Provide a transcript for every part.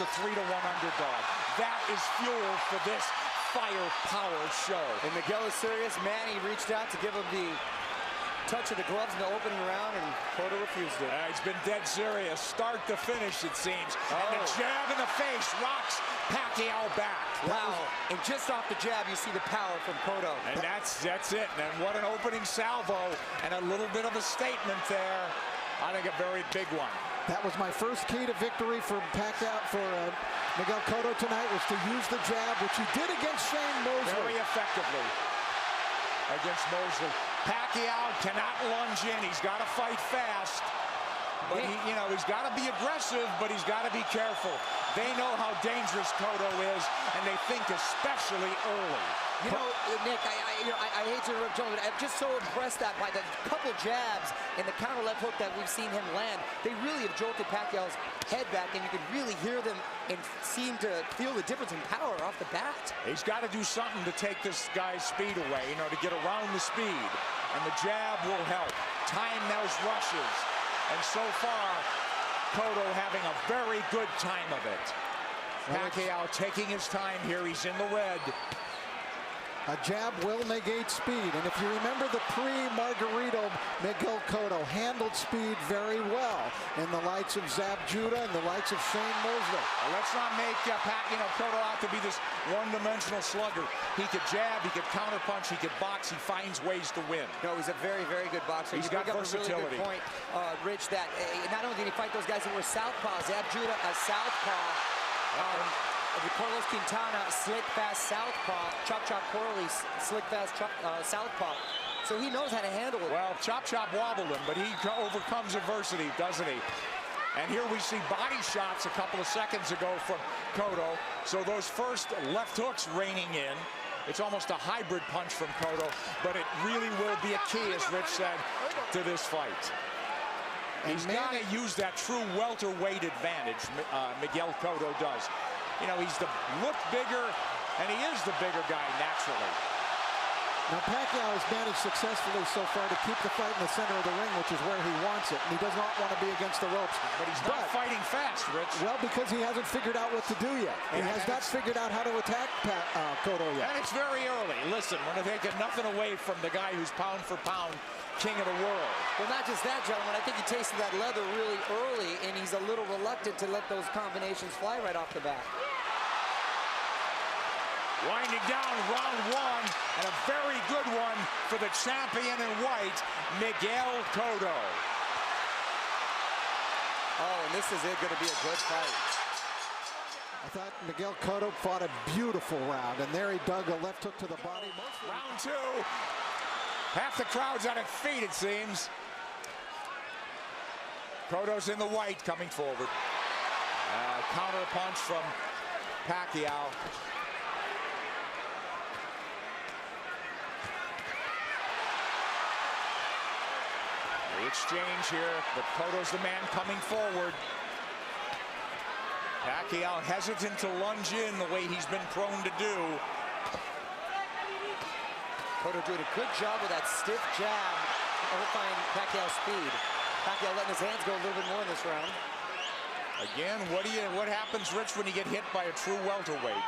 a 3-1 underdog. That is fuel for this firepower show. And Miguel is serious. Manny reached out to give him the touch of the gloves in the opening round, and Cotto refused it. He's been dead serious, start to finish, it seems. And the jab in the face rocks Pacquiao back. Wow. And just off the jab, you see the power from Cotto. And that's it. And what an opening salvo, and a little bit of a statement there. I think a very big one. That was my first key to victory for Pacquiao, for Miguel Cotto tonight, was to use the jab, which he did against Shane Mosley. Very effectively against Mosley. Pacquiao cannot lunge in. He's got to fight fast. But he's got to be aggressive, but he's got to be careful. They know how dangerous Cotto is, and they think especially early. You know, Nick, I hate to interrupt Joe, but I'm just so impressed that by the couple jabs and the counter left hook that we've seen him land, they really have jolted Pacquiao's head back, and you can really hear them and seem to feel the difference in power off the bat. He's got to do something to take this guy's speed away, to get around the speed, and the jab will help. Time those rushes, and so far, Cotto having a very good time of it. Pacquiao taking his time here. He's in the red. A jab will negate speed, and if you remember the pre-margarito, Miguel Cotto handled speed very well in the likes of Zab Judah and the likes of Shane Mosley. Let's not make Cotto out to be this one-dimensional slugger. He could jab, he could counterpunch, he could box. He finds ways to win. No, he's a very, very good boxer. He's got versatility. A really good point, Rich, that not only did he fight those guys that were southpaws, Zab Judah, a southpaw. Carlos Quintana, slick, fast southpaw. Chop Chop Corley, slick, fast southpaw. So he knows how to handle it. Well, Chop Chop wobbled him, but he overcomes adversity, doesn't he? And here we see body shots a couple of seconds ago from Cotto. So those first left hooks raining in. It's almost a hybrid punch from Cotto, but it really will be a key, as Rich said, to this fight. He's got to use that true welterweight advantage, Miguel Cotto does. He's look bigger, and he is the bigger guy naturally. Now, Pacquiao has managed successfully so far to keep the fight in the center of the ring, which is where he wants it, and he does not want to be against the ropes. But he's not fighting fast, Rich. Well, because he hasn't figured out what to do yet. He has not figured out how to attack Cotto yet. And it's very early. Listen, we're taking nothing away from the guy who's pound for pound king of the world. Well, not just that, gentlemen. I think he tasted that leather really early, and he's a little reluctant to let those combinations fly right off the bat. Winding down round one, and a very good one for the champion in white, Miguel Cotto. Oh, and this is going to be a good fight. I thought Miguel Cotto fought a beautiful round, and there he dug a left hook to the body. Round two. Half the crowd's on its feet, it seems. Cotto's in the white, coming forward. Counter punch from Pacquiao. The exchange here, but Cotto's the man coming forward. Pacquiao hesitant to lunge in the way he's been prone to do. Cotto doing a good job with that stiff jab, overfying Pacquiao's speed. Pacquiao letting his hands go a little bit more in this round. Again, what happens, Rich, when you get hit by a true welterweight?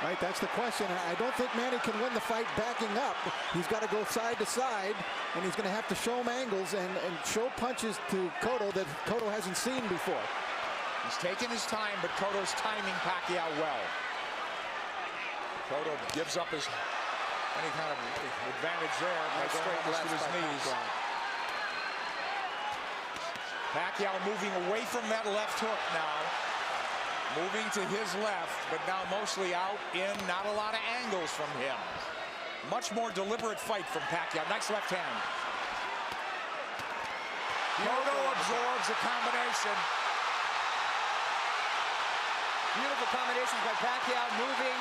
Right, that's the question. I don't think Manny can win the fight backing up. He's got to go side to side, and he's going to have to show him angles and show punches to Cotto that Cotto hasn't seen before. He's taking his time, but Cotto's timing Pacquiao well. Cotto gives up any kind of advantage there by going almost to his knees. Pacquiao moving away from that left hook now. Moving to his left, but now mostly out in, not a lot of angles from him. Much more deliberate fight from Pacquiao. Nice left hand. Cotto absorbs the combination. Beautiful combinations by Pacquiao, moving,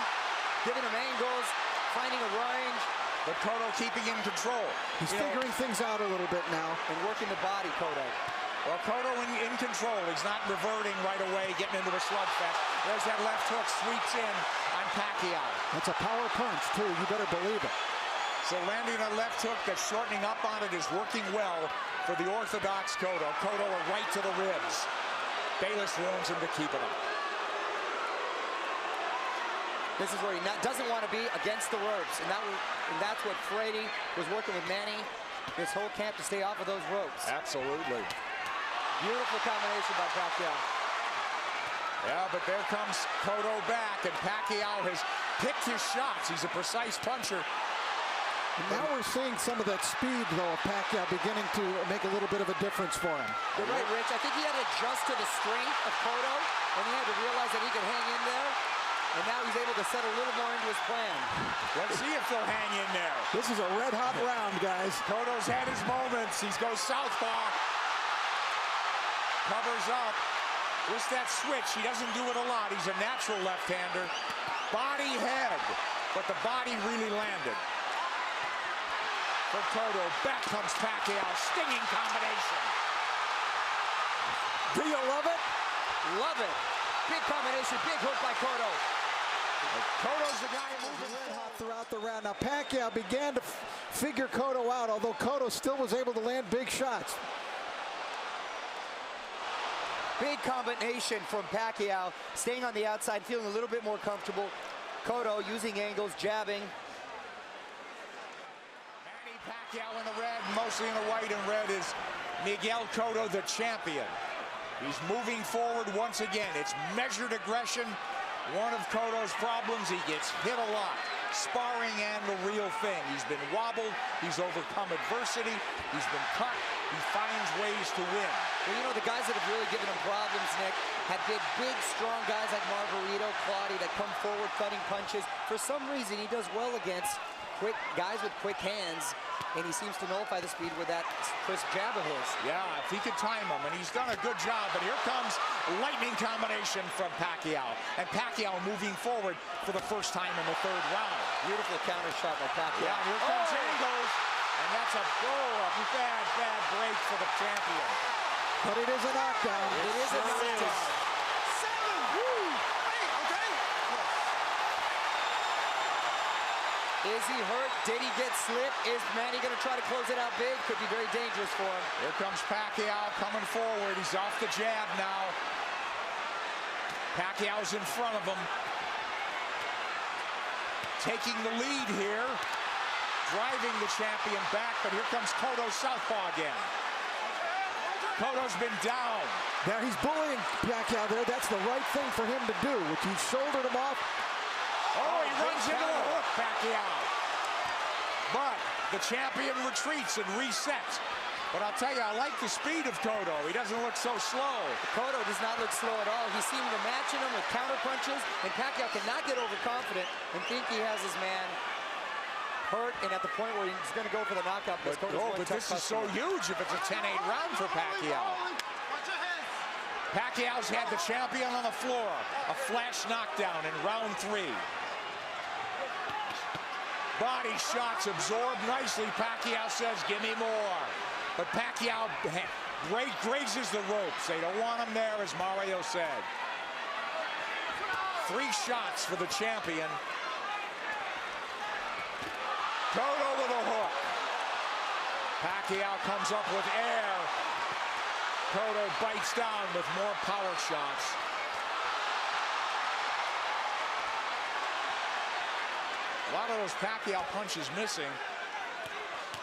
giving him angles, finding a range. But Cotto keeping in control. He's figuring things out a little bit now. And working the body, Cotto. Well, Cotto in control. He's not reverting right away, getting into a slugfest. There's that left hook, sweeps in on Pacquiao. That's a power punch, too. You better believe it. So landing a left hook that's shortening up on it is working well for the orthodox Cotto. Cotto a right to the ribs. Bayless warns him to keep it up. This is where he doesn't want to be against the ropes, and that's what Frady was working with Manny this whole camp to stay off of those ropes. Absolutely. Beautiful combination by Pacquiao. Yeah, but there comes Cotto back, and Pacquiao has picked his shots. He's a precise puncher. And now we're seeing some of that speed, though, of Pacquiao beginning to make a little bit of a difference for him. You're right, Rich. I think he had to adjust to the strength of Cotto, and he had to realize that he could hang in there. And now he's able to set a little more into his plan. Let's see if they'll hang in there. This is a red-hot round, guys. Cotto's had his moments. He goes southpaw. Covers up. Just that switch. He doesn't do it a lot. He's a natural left-hander. Body head. But the body really landed. For Cotto. Back comes Pacquiao. Stinging combination. Do you love it? Love it. Big combination. Big hook by Cotto. Cotto's the guy moving red hot throughout the round. Now Pacquiao began to figure Cotto out, although Cotto still was able to land big shots. Big combination from Pacquiao, staying on the outside, feeling a little bit more comfortable. Cotto using angles, jabbing. Manny Pacquiao in the red, mostly in the white and red is Miguel Cotto, the champion. He's moving forward once again. It's measured aggression. One of Cotto's problems, he gets hit a lot. Sparring and the real thing. He's been wobbled. He's overcome adversity. He's been cut. He finds ways to win. Well, you know, the guys that have really given him problems, Nick, have been big, strong guys like Margarito, Claudio, that come forward cutting punches. For some reason, he does well against quick guys with quick hands, and he seems to nullify the speed with that crisp jab of his. Yeah, if he could time him, and he's done a good job. But here comes lightning combination from Pacquiao. And Pacquiao moving forward for the first time in the third round. Beautiful counter shot by Pacquiao. Yeah, here comes angles. And that's a bad break for the champion. But it is a knockdown. It is a knockdown. Is he hurt? Did he get slipped? Is Manny going to try to close it out big? Could be very dangerous for him. Here comes Pacquiao coming forward. He's off the jab now. Pacquiao's in front of him. Taking the lead here. Driving the champion back, but here comes Cotto southpaw again. Cotto's been down. There, he's bullying Pacquiao there. That's the right thing for him to do, which he shouldered him off. Oh, he runs into the hook, Pacquiao. But the champion retreats and resets. But I'll tell you, I like the speed of Cotto. He doesn't look so slow. Cotto does not look slow at all. He seemed to matching him with counter punches, and Pacquiao cannot get overconfident and think he has his man hurt and at the point where he's going to go for the knockout. But this is so huge if it's a 10-8 round for Pacquiao. Pacquiao's had the champion on the floor. A flash knockdown in round 3. Body shots absorbed nicely. Pacquiao says, give me more. But Pacquiao grazes the ropes. They don't want him there, as Mario said. 3 shots for the champion. Cotto with a hook. Pacquiao comes up with air. Cotto bites down with more power shots. A lot of those Pacquiao punches missing.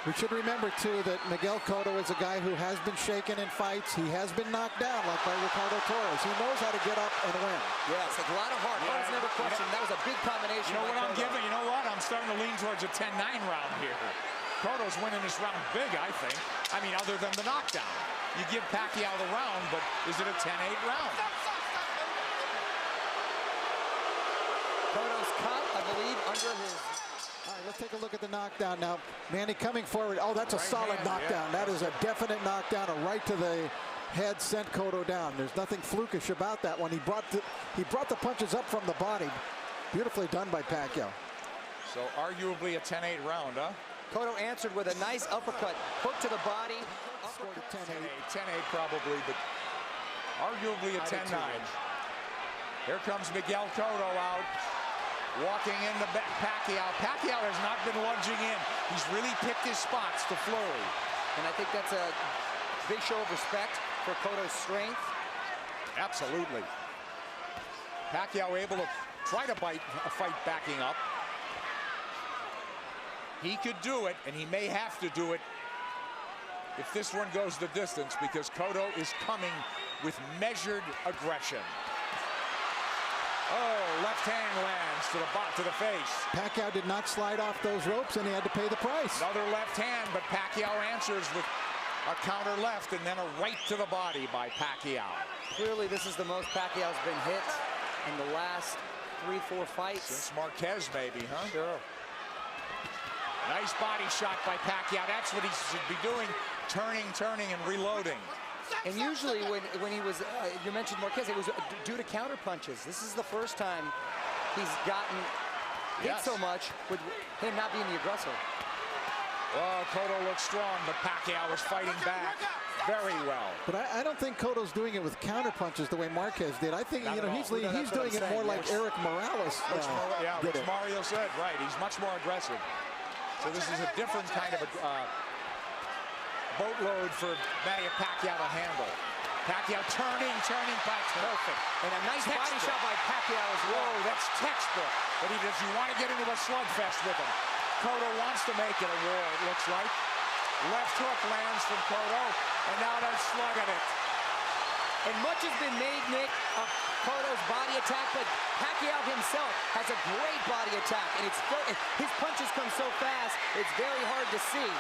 We should remember, too, that Miguel Cotto is a guy who has been shaken in fights. He has been knocked down, like by Ricardo Torres. He knows how to get up and win. Yes, a lot of heart. Heart is never questioned. That was a big combination. You know what I'm giving? You know what? I'm starting to lean towards a 10-9 round here. Cotto's winning this round big, I think. I mean, other than the knockdown. You give Pacquiao the round, but is it a 10-8 round? Cotto's caught, I believe, under his... All right, let's take a look at the knockdown now. Manny coming forward. Oh, that's a Right solid hand, knockdown. yeah. That is a definite knockdown. A right to the head sent Cotto down. There's nothing flukish about that one. He brought the punches up from the body. Beautifully done by Pacquiao. So arguably a 10-8 round, huh? Cotto answered with a nice uppercut. Hook to the body. Scored a 10-8. 10-8 probably, but arguably a 10-9. Here comes Miguel Cotto out. Walking into Pacquiao. Pacquiao has not been lunging in. He's really picked his spots to flurry. And I think that's a big show of respect for Cotto's strength. Absolutely. Pacquiao able to try to fight backing up. He could do it, and he may have to do it if this one goes the distance, because Cotto is coming with measured aggression. Oh, left hand lands to the face. Pacquiao did not slide off those ropes, and he had to pay the price. Another left hand, but Pacquiao answers with a counter left and then a right to the body by Pacquiao. Clearly, this is the most Pacquiao's been hit in the last 3-4 fights. Since Marquez, maybe, huh? Sure. Nice body shot by Pacquiao. That's what he should be doing, turning, and reloading. And usually when he was, you mentioned Marquez, it was due to counter punches. This is the first time he's gotten hit so much with him not being the aggressor. Well, Cotto looks strong, but Pacquiao is fighting back very well. But I don't think Cotto's doing it with counter punches the way Marquez did. I think he's doing it more like Eric Morales which Mario said, right. He's much more aggressive. So this is a different kind of a boatload for Manny Pacquiao to handle. Pacquiao turning, perfect. And a nice body shot by Pacquiao as well. Whoa, that's textbook. But does he want to get into a slugfest with him? Cotto wants to make it a war, it looks like. Left hook lands from Cotto, and now they're slugging it. And much has been made, Nick, of Cotto's body attack, but Pacquiao himself has a great body attack, and his punches come so fast, it's very hard to see.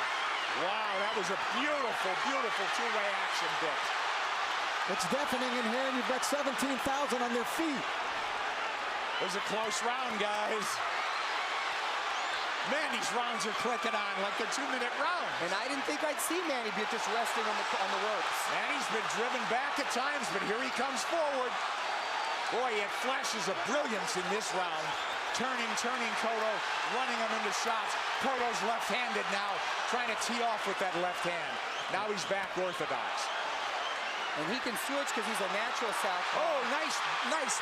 Wow, that was a beautiful, beautiful two-way action, Dick. It's deafening in here, and you've got 17,000 on their feet. It was a close round, guys. Manny's rounds are clicking on like they're 2-minute rounds. And I didn't think I'd see Manny be just resting on the ropes. Manny's been driven back at times, but here he comes forward. Boy, he had flashes of brilliance in this round. Turning Cotto, running him into shots. Cotto's left-handed now, trying to tee off with that left hand. Now he's back orthodox. And he can switch because he's a natural southpaw. Oh, nice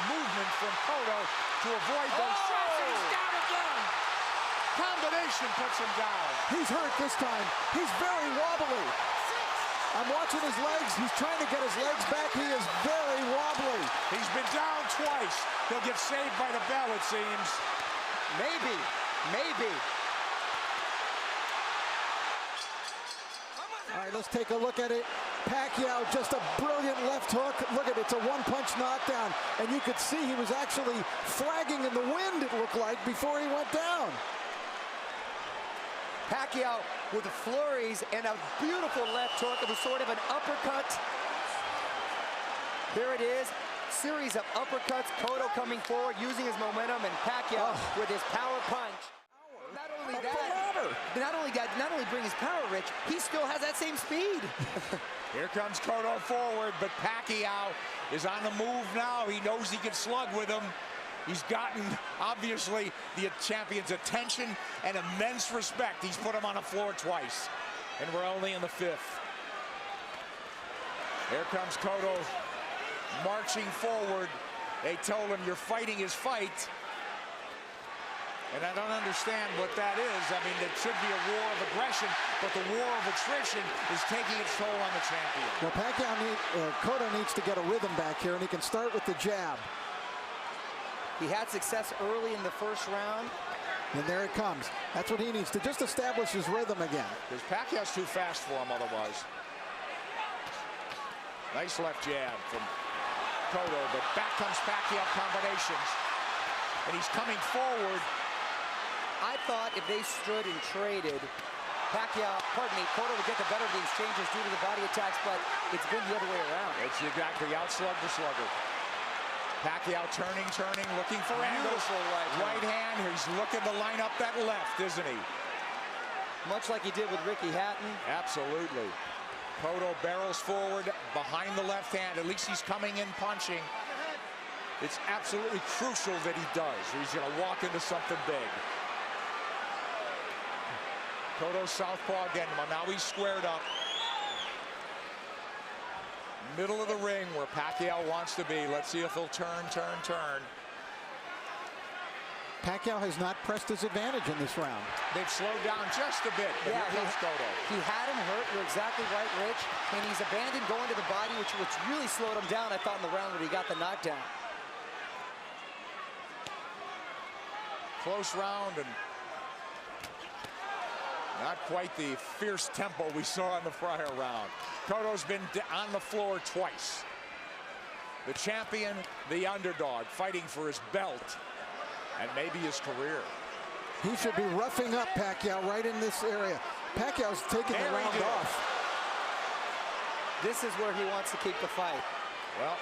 movement from Cotto to avoid those shots. And he's down again. Combination puts him down. He's hurt this time. He's very wobbly. I'm watching his legs. He's trying to get his legs back. He is very wobbly. He's been down twice. He'll get saved by the bell, it seems. Maybe. All right, let's take a look at it. Pacquiao, just a brilliant left hook. Look at it, it's a one-punch knockdown. And you could see he was actually flagging in the wind, it looked like, before he went down. Pacquiao with the flurries and a beautiful left hook. It was sort of an uppercut. There it is. Series of uppercuts. Cotto coming forward, using his momentum, and Pacquiao with his power punch. Not only bring his power, Rich, he still has that same speed. Here comes Cotto forward, but Pacquiao is on the move now. He knows he can slug with him. He's gotten, obviously, the champion's attention and immense respect. He's put him on the floor twice, and we're only in the 5th. Here comes Cotto marching forward. They told him, you're fighting his fight. And I don't understand what that is. I mean, it should be a war of aggression, but the war of attrition is taking its toll on the champion. Well, Cotto needs to get a rhythm back here, and he can start with the jab. He had success early in the first round. And there it comes. That's what he needs to just establish his rhythm again. Because Pacquiao's too fast for him otherwise. Nice left jab from Cotto, but back comes Pacquiao combinations. And he's coming forward. I thought if they stood and traded, Cotto would get the better of the exchanges due to the body attacks, but it's been the other way around. It's exactly outslug the slugger. Pacquiao turning, looking for angles. Right hand. He's looking to line up that left, isn't he? Much like he did with Ricky Hatton. Absolutely. Cotto barrels forward behind the left hand. At least he's coming in punching. It's absolutely crucial that he does. He's going to walk into something big. Cotto southpaw again. Now he's squared up. Middle of the ring where Pacquiao wants to be. Let's see if he'll turn. Pacquiao has not pressed his advantage in this round. They've slowed down just a bit, but here comes Cotto. He had him hurt, you're exactly right, Rich. And he's abandoned going to the body, which really slowed him down, I thought, in the round when he got the knockdown. Close round and not quite the fierce tempo we saw in the prior round. Cotto's been on the floor twice. The champion, the underdog, fighting for his belt and maybe his career. He should be roughing up Pacquiao right in this area. Pacquiao's taking the round off. This is where he wants to keep the fight. Well,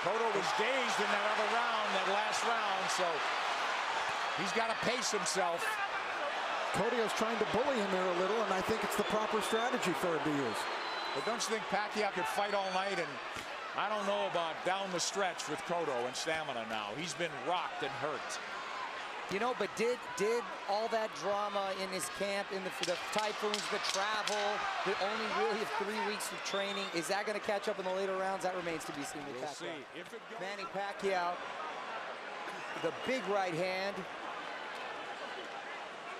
Cotto was dazed in that other round, that last round, so he's got to pace himself. Cotto's trying to bully him here a little, and I think it's the proper strategy for him to use. But don't you think Pacquiao could fight all night? And I don't know about down the stretch with Cotto and stamina now. He's been rocked and hurt. You know, but did all that drama in his camp, in the typhoons, the travel, the only really 3 weeks of training, is that going to catch up in the later rounds? That remains to be seen with Pacquiao. We'll see. If it goes... Manny Pacquiao, the big right hand.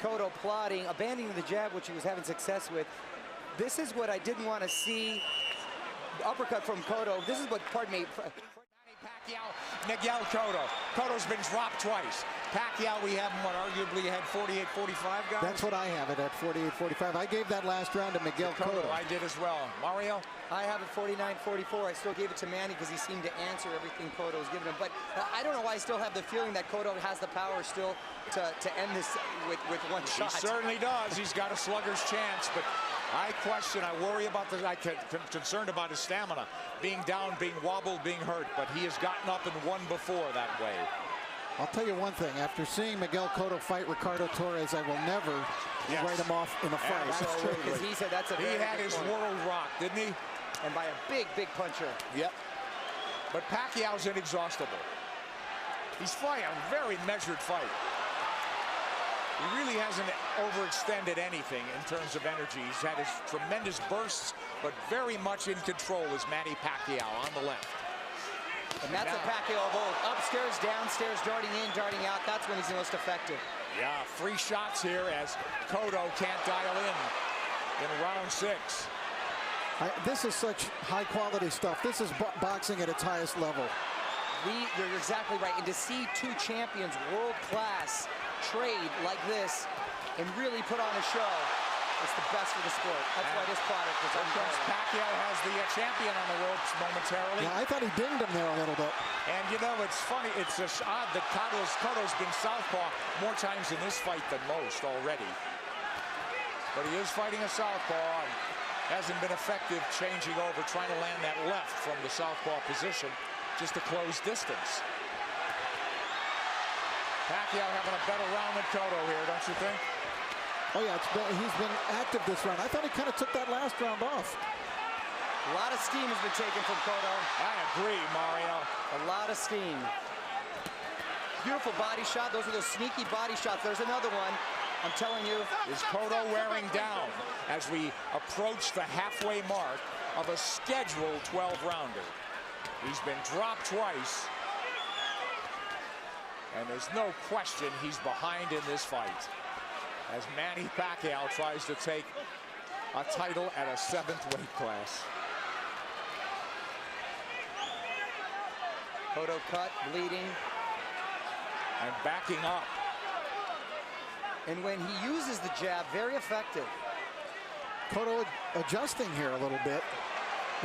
Cotto plotting, abandoning the jab, which he was having success with. This is what I didn't want to see. The uppercut from Cotto. This is what, pardon me. Pacquiao, Miguel Cotto. Cotto's been dropped twice. Pacquiao, we have him, what, arguably had 48-45, guys? That's what I have it at 48-45. I gave that last round to Miguel Cotto. I did as well. Mario? I have it 49-44. I still gave it to Manny because he seemed to answer everything Cotto was giving him. But I don't know why I still have the feeling that Cotto has the power still to end this with one shot. He certainly does. He's got a slugger's chance, but I question, I worry about this. I'm concerned about his stamina. Being down, being wobbled, being hurt, but he has gotten up and won before that way. I'll tell you one thing. After seeing Miguel Cotto fight Ricardo Torres, I will never write him off in a fight. Absolutely. Because he said that's a very He had his point. world rocked, didn't he? And by a big, big puncher. Yep. But Pacquiao's inexhaustible. He's fighting a very measured fight. He really hasn't overextended anything in terms of energy. He's had his tremendous bursts, but very much in control is Manny Pacquiao on the left. And that's a Pacquiao of old. Upstairs, downstairs, darting in, darting out. That's when he's the most effective. Yeah, free shots here as Cotto can't dial in round 6. This is such high-quality stuff. This is boxing at its highest level. You're exactly right. And to see two champions, world-class, trade like this and really put on a show, it's the best for the sport. That's why this product is unbelievable. Pacquiao has the champion on the ropes momentarily. Yeah, I thought he dinged him there a little bit. And you know, it's funny, it's just odd that Cotto's been southpaw more times in this fight than most already. But he is fighting a southpaw and hasn't been effective changing over, trying to land that left from the southpaw position just to close distance. Pacquiao having a better round than Cotto here, don't you think? Oh yeah, he's been active this round. I thought he kind of took that last round off. A lot of steam has been taken from Cotto. I agree, Mario. A lot of steam. Beautiful body shot. Those are those sneaky body shots. There's another one. I'm telling you. Is Cotto wearing down as we approach the halfway mark of a scheduled 12-rounder? He's been dropped twice. And there's no question he's behind in this fight, as Manny Pacquiao tries to take a title at a 7th weight class. Cotto cut, bleeding. And backing up. And when he uses the jab, very effective. Cotto adjusting here a little bit.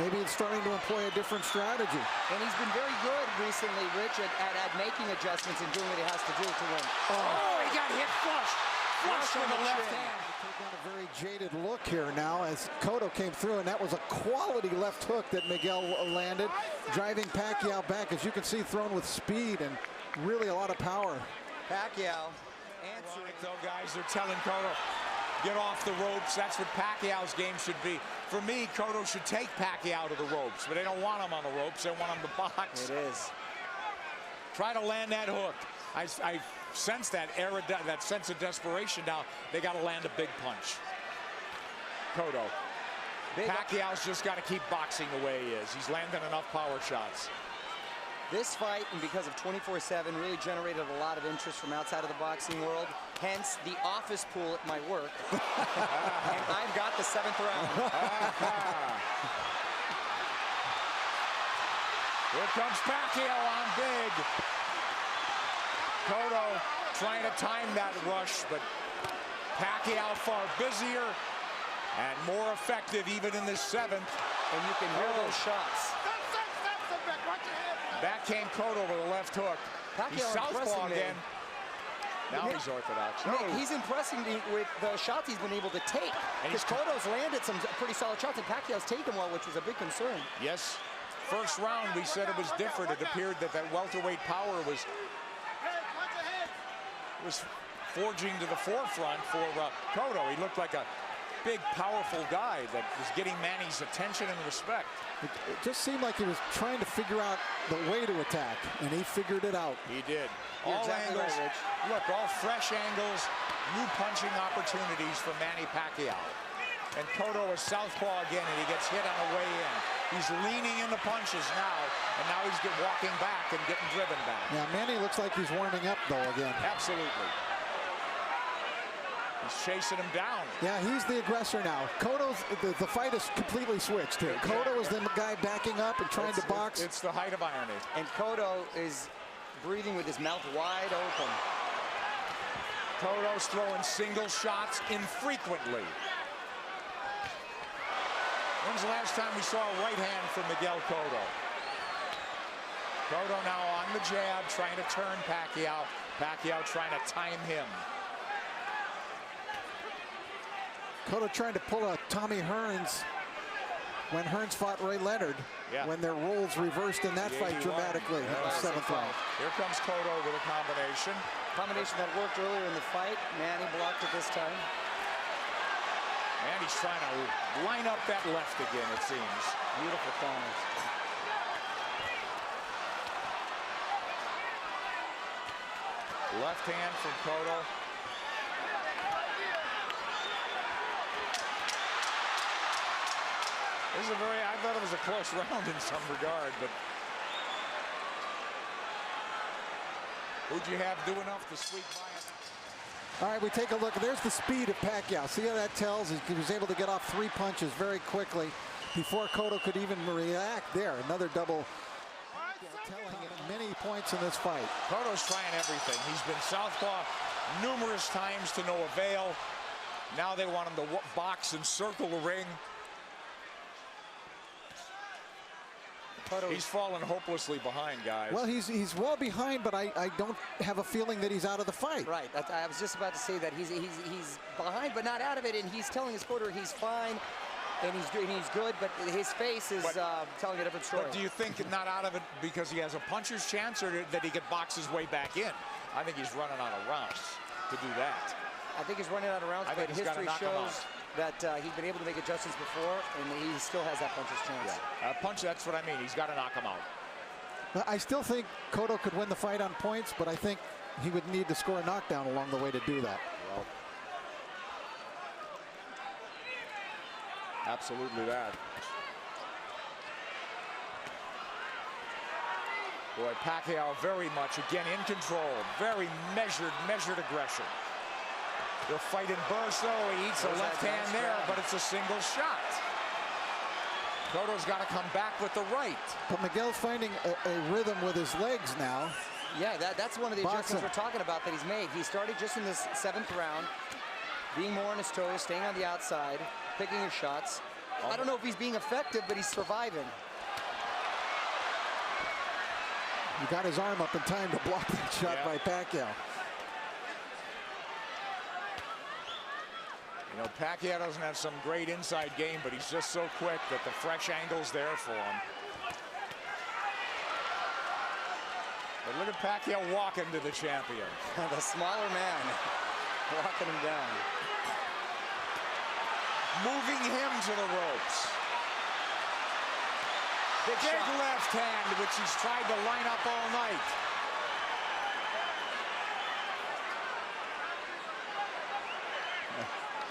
Maybe it's starting to employ a different strategy. And he's been very good recently, Rich, at making adjustments and doing what he has to do to win. Oh, he got hit flush. Flush with the left hand. Take on a very jaded look here now as Cotto came through, and that was a quality left hook that Miguel landed, driving Pacquiao back, as you can see, thrown with speed and really a lot of power. Pacquiao answering. Right, though, guys, they're telling Cotto, get off the ropes. That's what Pacquiao's game should be. For me, Cotto should take Pacquiao to the ropes, but they don't want him on the ropes. They want him to box. It is. Try to land that hook. I sense that sense of desperation now. They got to land a big punch. Cotto. Pacquiao's just got to keep boxing the way he is. He's landing enough power shots. This fight, and because of 24/7, really generated a lot of interest from outside of the boxing world. Hence, the office pool at my work. And I've got the 7th round. Here comes Pacquiao on big. Cotto trying to time that rush, but Pacquiao far busier and more effective even in this 7th. And you can hear those shots. Back came Cotto with a left hook. He's Pacquiao southpaw impressing again. me. Now he's orthodox. Nick, he's impressing me with the shots he's been able to take. Because Cotto's landed some pretty solid shots, and Pacquiao's taken well, which was a big concern. Yes. First round, we said it was different. It appeared that welterweight power was forging to the forefront for Cotto. He looked like a big, powerful guy that was getting Manny's attention and respect. It just seemed like he was trying to figure out the way to attack, and he figured it out. He did. You're All exactly angles. right, Rich. Look, all fresh angles, new punching opportunities for Manny Pacquiao. And Cotto is southpaw again, and he gets hit on the way in. He's leaning into punches now, and now he's walking back and getting driven back. Yeah, Manny looks like he's warming up, though, again. Absolutely. He's chasing him down. Yeah, he's the aggressor now. Cotto's, the fight is completely switched here. Cotto is the guy backing up and trying to box. It's the height of irony. And Cotto is breathing with his mouth wide open. Cotto's throwing single shots infrequently. When's the last time we saw a right hand from Miguel Cotto? Cotto now on the jab, trying to turn Pacquiao. Pacquiao trying to time him. Cotto trying to pull a Tommy Hearns when Hearns fought Ray Leonard, when their roles reversed in that fight dramatically in the 7th round. Here comes Cotto with a combination. Combination that worked earlier in the fight. Manny blocked it this time. Manny's trying to line up that left again, it seems. Beautiful corners. Left hand from Cotto. This is I thought it was a close round in some regard, but who'd you have do enough to sweep by it? All right, we take a look. There's the speed of Pacquiao. See how that tells? He was able to get off 3 punches very quickly before Cotto could even react there. Another double telling at many points in this fight. Cotto's trying everything. He's been southpaw numerous times to no avail. Now they want him to box and circle the ring. He's fallen hopelessly behind, guys. Well, he's well behind, but I don't have a feeling that he's out of the fight. Right. I was just about to say that he's behind, but not out of it, and he's telling his corner he's fine, and he's good, but his face is telling a different story. But do you think not out of it because he has a puncher's chance, or that he could box his way back in? I think he's running out of rounds to do that. I think he's running out of rounds, but history shows that he's been able to make adjustments before, and he still has that puncher's chance. Punch, that's what I mean. He's got to knock him out. I still think Cotto could win the fight on points, but I think he would need to score a knockdown along the way to do that. Well, absolutely that. Boy, Pacquiao very much, again, in control. Very measured aggression. He'll fight in bursts, though. He eats a left hand there, but it's a single shot. Cotto's got to come back with the right. But Miguel's finding a rhythm with his legs now. Yeah, that's one of the adjustments we're talking about that he's made. He started just in this 7th round, being more on his toes, staying on the outside, picking his shots. I don't know if he's being effective, but he's surviving. He got his arm up in time to block that shot by Pacquiao. You know, Pacquiao doesn't have some great inside game, but he's just so quick that the fresh angle's there for him. But look at Pacquiao walking to the champion. The smaller man walking him down. Moving him to the ropes. Big left hand, which he's tried to line up all night.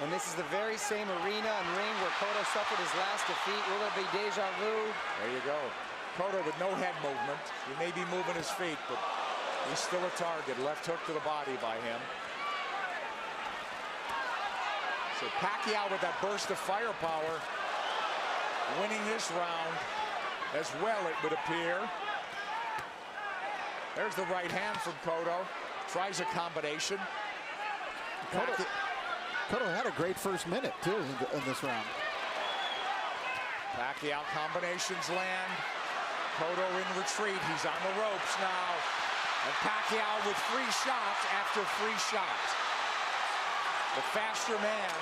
And this is the very same arena and ring where Cotto suffered his last defeat. Will it be deja vu? There you go. Cotto with no head movement. He may be moving his feet, but he's still a target. Left hook to the body by him. So Pacquiao with that burst of firepower, winning this round as well, it would appear. There's the right hand from Cotto. Tries a combination. Cotto had a great first minute, too, in this round. Pacquiao combinations land. Cotto in retreat. He's on the ropes now. And Pacquiao with 3 shots after 3 shots. The faster man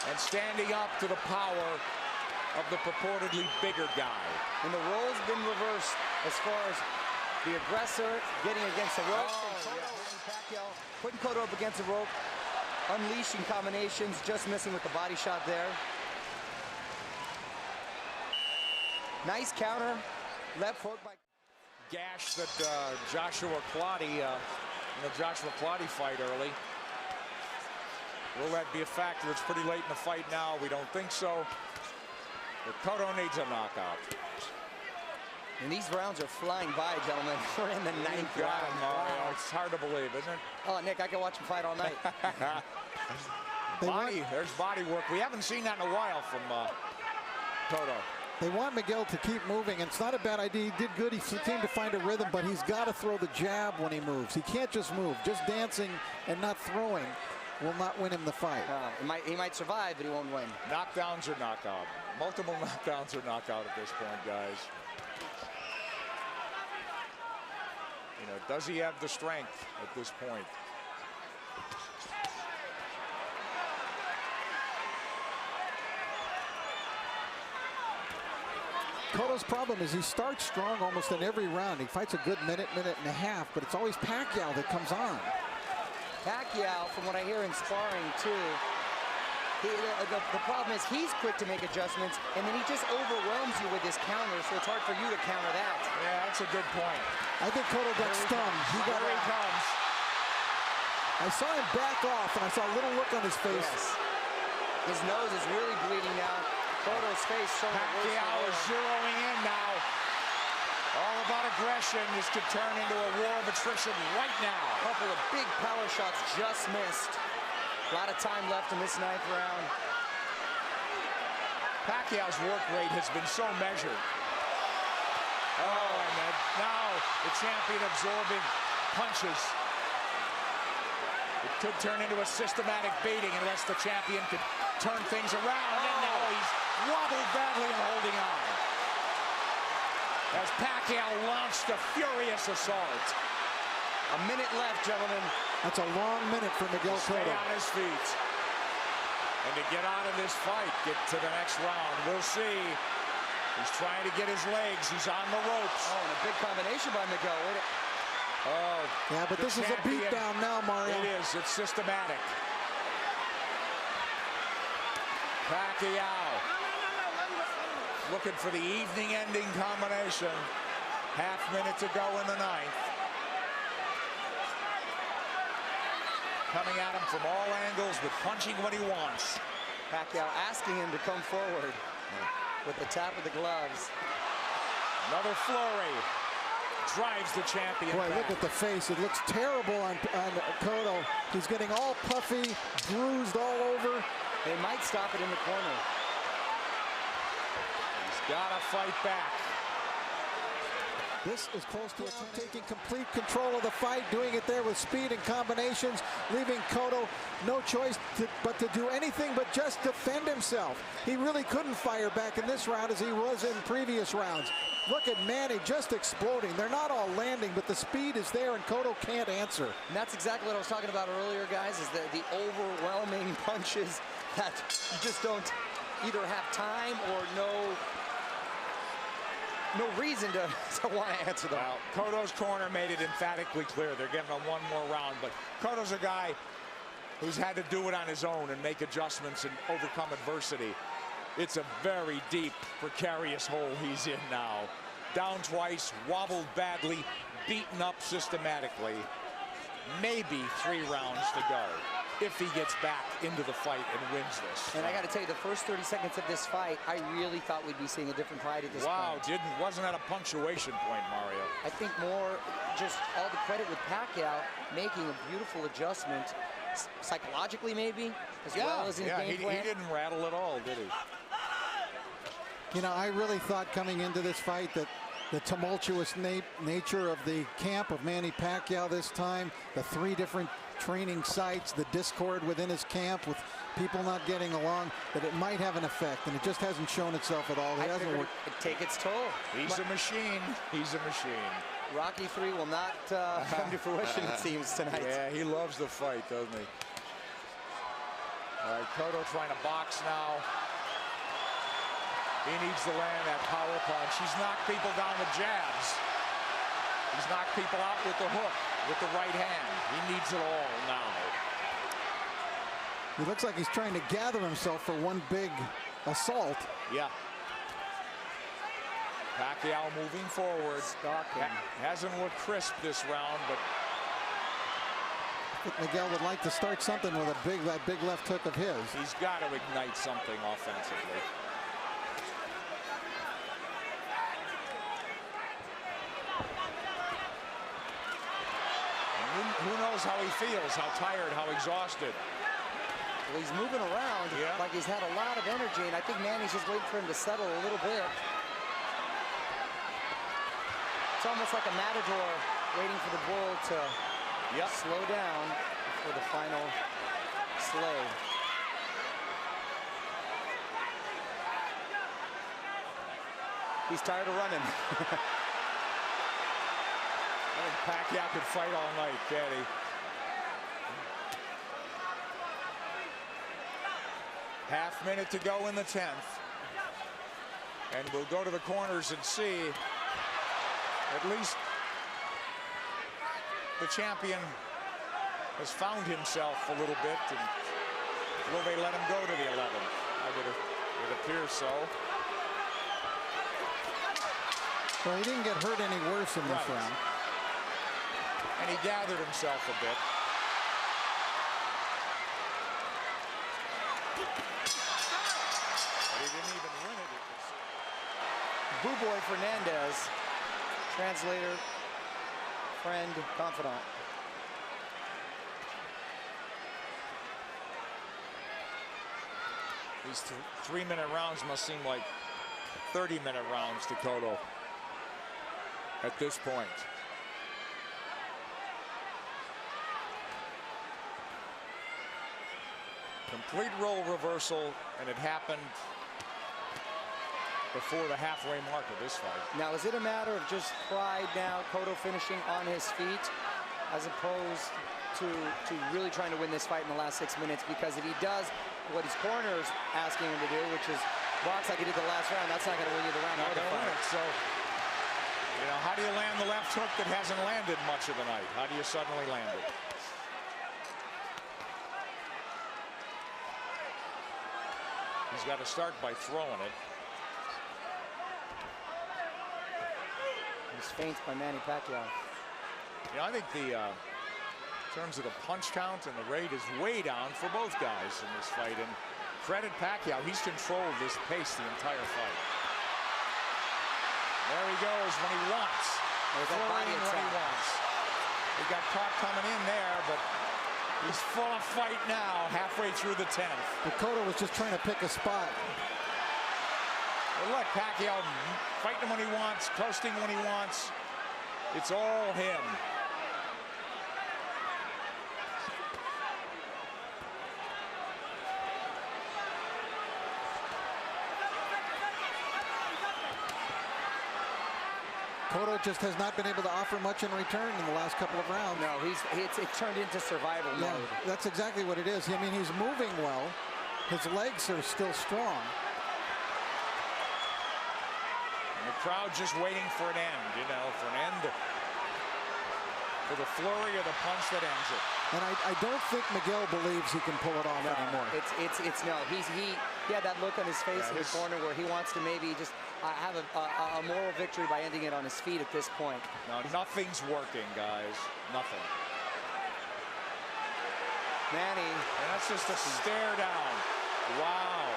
and standing up to the power of the purportedly bigger guy. And the role's been reversed as far as the aggressor getting against the rope. Pacquiao putting Cotto up against the rope, unleashing combinations, just missing with the body shot there. Nice counter, left hook by gash that Joshua Clottey, in the Joshua Clottey fight early. Will that be a factor? It's pretty late in the fight now. We don't think so. But Cotto needs a knockout. And these rounds are flying by, gentlemen. We're in the 9th round. Wow. It's hard to believe, isn't it? Oh, Nick, I can watch him fight all night. There's body work. We haven't seen that in a while from Cotto. They want Miguel to keep moving, and it's not a bad idea. He did good. He seemed to find a rhythm, but he's got to throw the jab when he moves. He can't just move. Just dancing and not throwing will not win him the fight. He might survive, but he won't win. Knockdowns or knockout. Multiple knockdowns or knockout at this point, guys. You know, does he have the strength at this point? Cotto's problem is he starts strong almost in every round. He fights a good minute and a half, but it's always Pacquiao that comes on. Pacquiao, from what I hear in sparring too, the problem is he's quick to make adjustments, and then he just overwhelms you with his counter, so it's hard for you to counter that. Yeah, that's a good point. I think Cotto got stunned. Here he comes. I saw him back off, and I saw a little look on his face. Yes. His nose is really bleeding now. Cotto's face showing Pacquiao is zeroing in now. All about aggression. This could turn into a war of attrition right now. A couple of big power shots just missed. A lot of time left in this 9th round. Pacquiao's work rate has been so measured. Oh, and now the champion absorbing punches. It could turn into a systematic beating unless the champion could turn things around. And now he's wobbled badly and holding on. As Pacquiao launched a furious assault. A minute left, gentlemen. That's a long minute for Miguel Cotto. Stay on his feet. And to get out of this fight, get to the next round. We'll see. He's trying to get his legs. He's on the ropes. Oh, and a big combination by Miguel. Oh, yeah, but this is a beatdown now, Mario. It is. It's systematic. Pacquiao looking for the evening-ending combination. Half minute to go in the 9th. Coming at him from all angles with punching when he wants. Pacquiao asking him to come forward with the tap of the gloves. Another flurry. Drives the champion Boy, back. look at the face. It looks terrible on Cotto. He's getting all puffy, bruised all over. They might stop it in the corner. He's got to fight back. This is close to taking complete control of the fight, doing it there with speed and combinations, leaving Cotto no choice but to do anything but just defend himself. He really couldn't fire back in this round as he was in previous rounds. Look at Manny just exploding. They're not all landing, but the speed is there, and Cotto can't answer. And that's exactly what I was talking about earlier, guys, is the overwhelming punches that you just don't either have time or no reason to want to answer them. Well, Cotto's corner made it emphatically clear they're giving him one more round, but Cotto's a guy who's had to do it on his own and make adjustments and overcome adversity. It's a very deep, precarious hole he's in now. Down twice, wobbled badly, beaten up systematically. Maybe 3 rounds to go if he gets back into the fight and wins this. And I got to tell you, the first 30 seconds of this fight, I really thought we'd be seeing a different fight at this point. Wow, wasn't that a punctuation point, Mario? I think more just all the credit with Pacquiao making a beautiful adjustment, psychologically maybe, as well as in game plan. He didn't rattle at all, did he? You know, I really thought coming into this fight that The tumultuous nature of the camp of Manny Pacquiao this time, the 3 different training sites, the discord within his camp with people not getting along, that it might have an effect, and it just hasn't shown itself at all. It hasn't worked. It'd take its toll. He's a machine. He's a machine. Rocky 3 will not come to fruition, it seems, tonight. Yeah, he loves the fight, doesn't he? All right, Cotto trying to box now. He needs to land that power punch. He's knocked people down with jabs. He's knocked people out with the hook, with the right hand. He needs it all now. He looks like he's trying to gather himself for one big assault. Yeah. Pacquiao moving forward. Hasn't looked crisp this round, but Miguel would like to start something with that big left hook of his. He's got to ignite something offensively. And who knows how he feels, how tired, how exhausted. Well, he's moving around like he's had a lot of energy, and I think Manny's just waiting for him to settle a little bit. It's almost like a matador waiting for the bull to slow down for the final slay. He's tired of running. I think Pacquiao could fight all night, can he? Half minute to go in the 10th. And we'll go to the corners and see. At least the champion has found himself a little bit. And will they let him go to the 11th? It appears so. Well, he didn't get hurt any worse in this round. And he gathered himself a bit. But he didn't even win it. Juweboy Fernandez, translator, friend, confidant. These 3-minute rounds must seem like 30-minute rounds to Cotto at this point. Complete role reversal, and it happened before the halfway mark of this fight. Now, is it a matter of just pride now, Cotto finishing on his feet, as opposed to really trying to win this fight in the last 6 minutes? Because if he does what his corner is asking him to do, which is box like he did the last round, that's not going to win you the round. Not going to win it. So, you know, how do you land the left hook that hasn't landed much of the night? How do you suddenly land it? He's got to start by throwing it. He's feints by Manny Pacquiao. Yeah, I think in terms of the punch count and the rate is way down for both guys in this fight. And credit Pacquiao, he's controlled this pace the entire fight. There he goes when he wants. There's that body when he wants. He got caught coming in there, but he's full of fight now, halfway through the 10th. But Cotto was just trying to pick a spot. Well, look, Pacquiao fighting him when he wants, coasting when he wants. It's all him. Cotto just has not been able to offer much in return in the last couple of rounds. No, it's turned into survival mode. That's exactly what it is. I mean, he's moving well. His legs are still strong. And the crowd just waiting for an end, you know, for an end, for the flurry of the punch that ends it. And I don't think Miguel believes he can pull it off anymore. No. He had that look on his face in the corner where he wants to maybe just have a moral victory by ending it on his feet at this point. No, nothing's working, guys. Nothing. Manny. And that's just a stare down. Wow.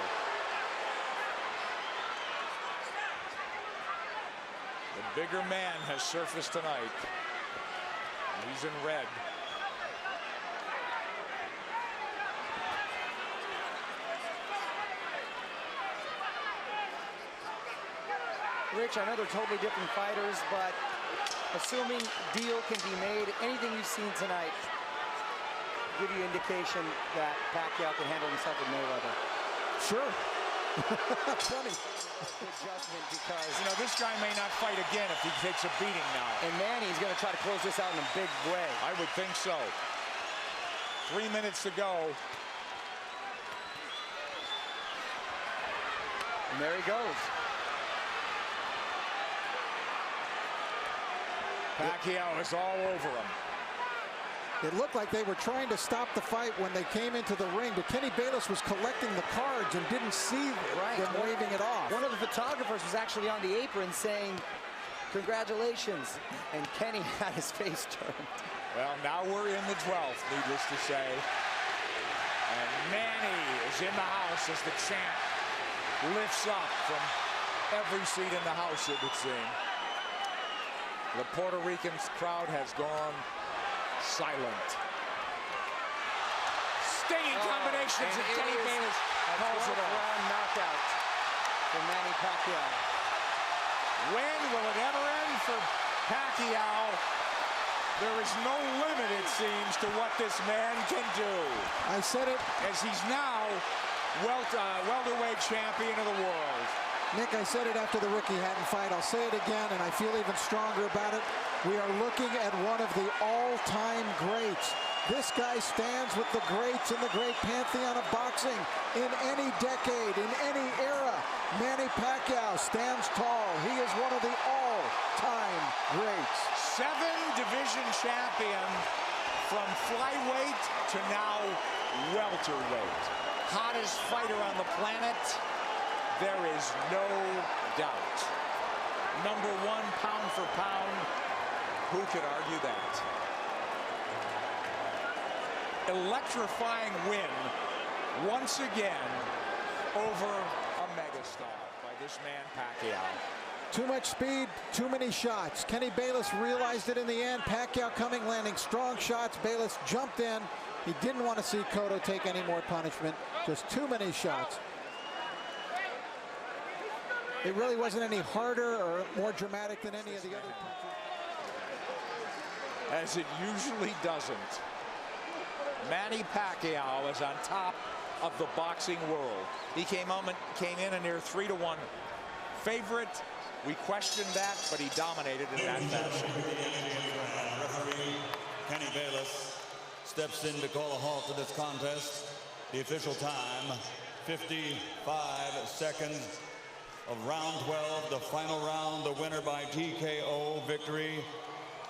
The bigger man has surfaced tonight. He's in red. Rich, I know they're totally different fighters, but assuming deal can be made, anything you've seen tonight give you indication that Pacquiao can handle himself with Mayweather. Sure. Funny. Adjustment because, You know, this guy may not fight again if he takes a beating now. and Manny's going to try to close this out in a big way. I would think so. 3 minutes to go. And there he goes. Pacquiao is all over him. It looked like they were trying to stop the fight when they came into the ring, but Kenny Bayless was collecting the cards and didn't see them waving it off. One of the photographers was actually on the apron saying, "Congratulations," and Kenny had his face turned. Well, now we're in the 12th, needless to say. And Manny is in the house as the chant lifts up from every seat in the house, it would seem. The Puerto Rican crowd has gone silent. Stinging combinations, and Kenny Bayless calls it off. Round knockout for Manny Pacquiao. When will it ever end for Pacquiao? There is no limit, it seems, to what this man can do. I said it. As he's now welterweight champion of the world. Nick, I said it after the Ricky Hatton fight. I'll say it again, and I feel even stronger about it. We are looking at one of the all-time greats. This guy stands with the greats in the great pantheon of boxing in any decade, in any era. Manny Pacquiao stands tall. He is one of the all-time greats. 7-division champion from flyweight to now welterweight. Hottest fighter on the planet. There is no doubt. Number 1 pound for pound. Who could argue that? Electrifying win once again over a megastar by this man Pacquiao. Too much speed, too many shots. Kenny Bayless realized it in the end. Pacquiao coming, landing strong shots. Bayless jumped in. He didn't want to see Cotto take any more punishment. Just too many shots. It really wasn't any harder or more dramatic than any of the other punches. As it usually doesn't. Manny Pacquiao is on top of the boxing world. He came in a near 3-1 favorite. We questioned that, but he dominated in that fashion. Referee Kenny Bayless steps in to call a halt to this contest. The official time, 55 seconds of round 12, the final round, the winner by TKO victory,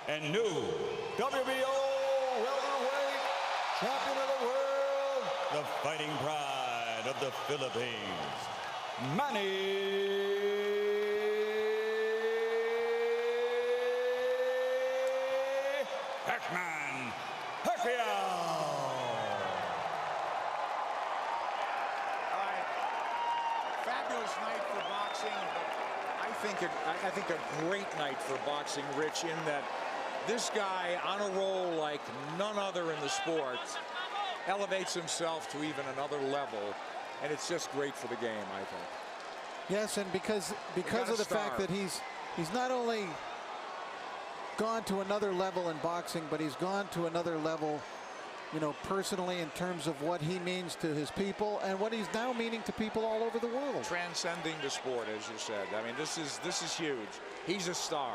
and new WBO welterweight champion of the world, the fighting pride of the Philippines, Manny Pacquiao. Fabulous night for boxing, but I think a great night for boxing, Rich, in that this guy on a roll like none other in the sport elevates himself to even another level, and it's just great for the game, I think. Yes, and because of the fact that he's not only gone to another level in boxing, but he's gone to another level, you know, personally in terms of what he means to his people and what he's now meaning to people all over the world. Transcending the sport, as you said. I mean, this is huge. He's a star.